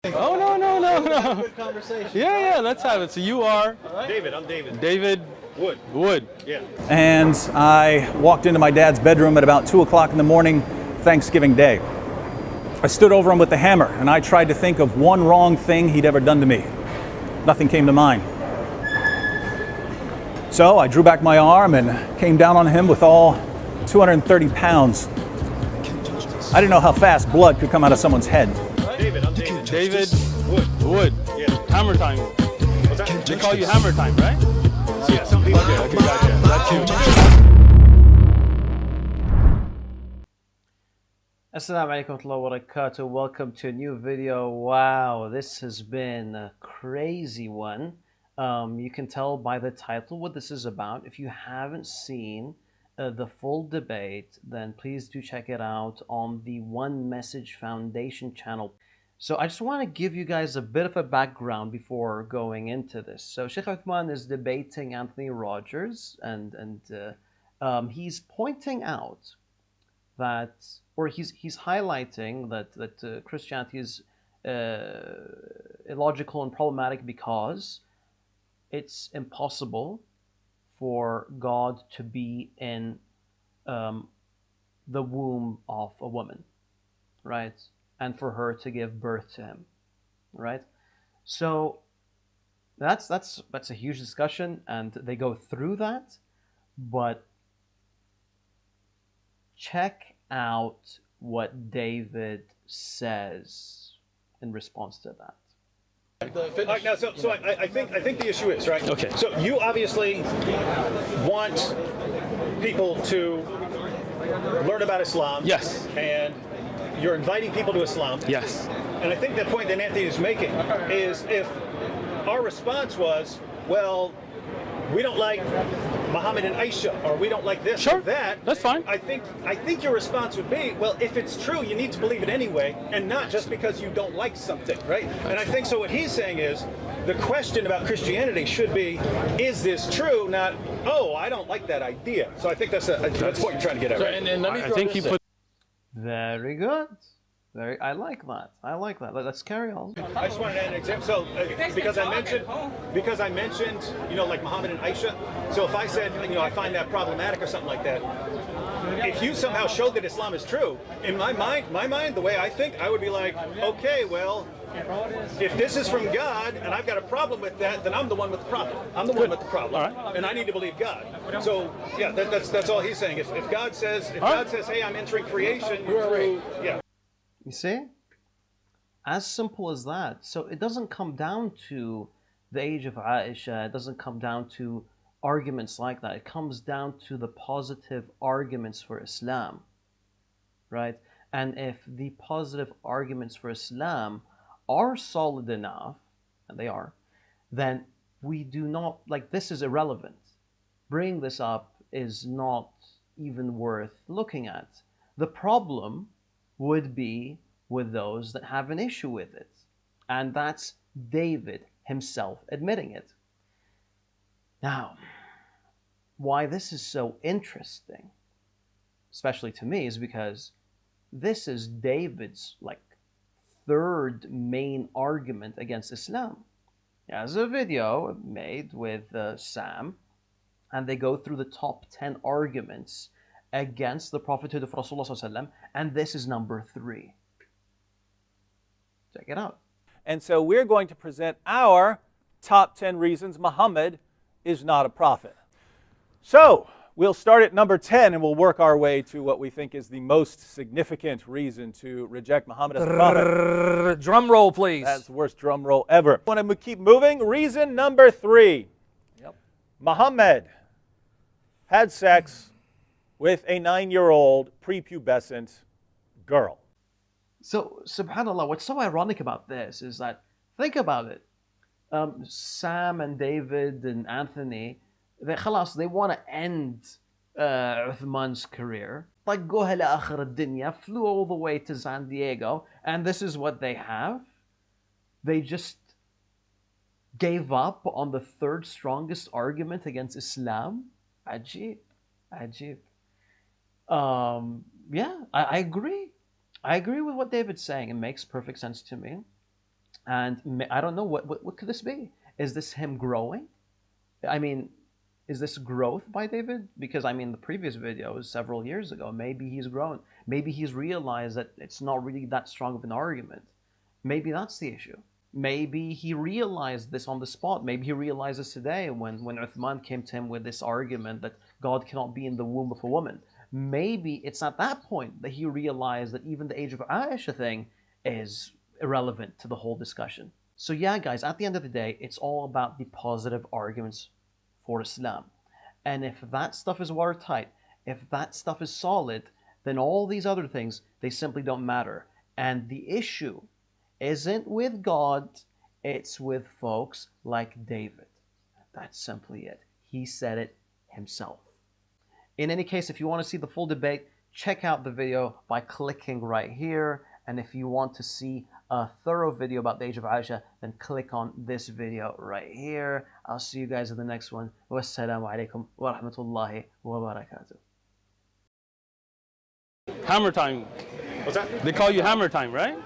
Oh, no, no, no, no. Good conversation. Yeah, let's have it. So you are? David, I'm David. David Wood. Yeah. And I walked into my dad's bedroom at about 2 o'clock in the morning, Thanksgiving Day. I stood over him with the hammer and I tried to think of one wrong thing he'd ever done to me. Nothing came to mind. So I drew back my arm and came down on him with all 230 pounds. I didn't know how fast blood could come out of someone's head. David, I'm David. David Wood. Wood. Yeah. Hammer time. What's that? They call you hammer time, right? Yeah, some people do. Okay, gotcha. That's you. Assalamu alaikum wa rahmatullahi wa barakatuh. Welcome to a new video. Wow, this has been a crazy one. You can tell by the title what this is about. If you haven't seen the full debate, then please do check it out on the One Message Foundation channel. So I just want to give you guys a bit of a background before going into this. So Sheikh Uthman is debating Anthony Rogers, and he's pointing out that, or he's highlighting that Christianity is illogical and problematic because it's impossible for God to be in the womb of a woman, right? And for her to give birth to him, right? So that's a huge discussion, and they go through that, but check out what David says in response to that. All right, now, so I think the issue is, right? Okay. So you obviously want people to learn about Islam. Yes. And you're inviting people to Islam. Yes. And I think the point that Anthony is making is if our response was, well, we don't like Muhammad and Aisha, or we don't like this Sure. or that. That's fine. I think your response would be, well, if it's true, you need to believe it anyway, and not just because you don't like something, right? And I think so. What he's saying is, the question about Christianity should be, is this true? Not, oh, I don't like that idea. So I think that's what you're trying to get at. So, Right? and let me I throw think this he in. put. Very good. I like that. I like that. Let's carry on. I just wanted to add an example. So, because I mentioned, like Muhammad and Aisha. So if I said, I find that problematic or something like that, if you somehow showed that Islam is true, in my mind, the way I think, I would be like, okay, well, if this is from God and I've got a problem with that, then I'm the one with the problem. I'm the one with the problem, All right. and I need to believe God. So yeah, that's all he's saying. If God says, hey, I'm entering creation through, yeah. You see? As simple as that. So it doesn't come down to the age of Aisha. It doesn't come down to arguments like that. It comes down to the positive arguments for Islam, right? And if the positive arguments for Islam are solid enough, and they are, then we do not, this is irrelevant. Bringing this up is not even worth looking at. The problem would be with those that have an issue with it. And that's David himself admitting it. Now, why this is so interesting, especially to me, is because this is David's third main argument against Islam. He has a video made with Sam, and they go through the top 10 arguments against the prophethood of Rasulullah, and this is number 3. Check it out. And so we're going to present our top 10 reasons Muhammad is not a prophet. So we'll start at number 10 and we'll work our way to what we think is the most significant reason to reject Muhammad as a prophet. Drum roll, please. That's the worst drum roll ever. Want to keep moving? Reason number 3. Yep. Muhammad had sex with a 9-year-old prepubescent girl. So, subhanAllah, what's so ironic about this is that, think about it. Sam and David and Anthony, they want to end Uthman's career. Go hala akhir ad-dunya, flew all the way to San Diego, and this is what they have. They just gave up on the third strongest argument against Islam. Ajib. Yeah, I agree. I agree with what David's saying. It makes perfect sense to me. And I don't know, what could this be? Is this him growing? I mean, is this growth by David? Because I mean, the previous video was several years ago. Maybe he's grown. Maybe he's realized that it's not really that strong of an argument. Maybe that's the issue. Maybe he realized this on the spot. Maybe he realizes today when Uthman came to him with this argument that God cannot be in the womb of a woman. Maybe it's at that point that he realized that even the age of Aisha thing is irrelevant to the whole discussion. So yeah, guys, at the end of the day, it's all about the positive arguments for Islam. And if that stuff is watertight, if that stuff is solid, then all these other things, they simply don't matter. And the issue isn't with God, it's with folks like David. That's simply it. He said it himself. In any case, if you want to see the full debate, check out the video by clicking right here. And if you want to see a thorough video about the age of Aisha, then click on this video right here. I'll see you guys in the next one. Wassalamu alaikum wa rahmatullahi wa barakatuh. Hammer time. What's that? They call you hammer time, right?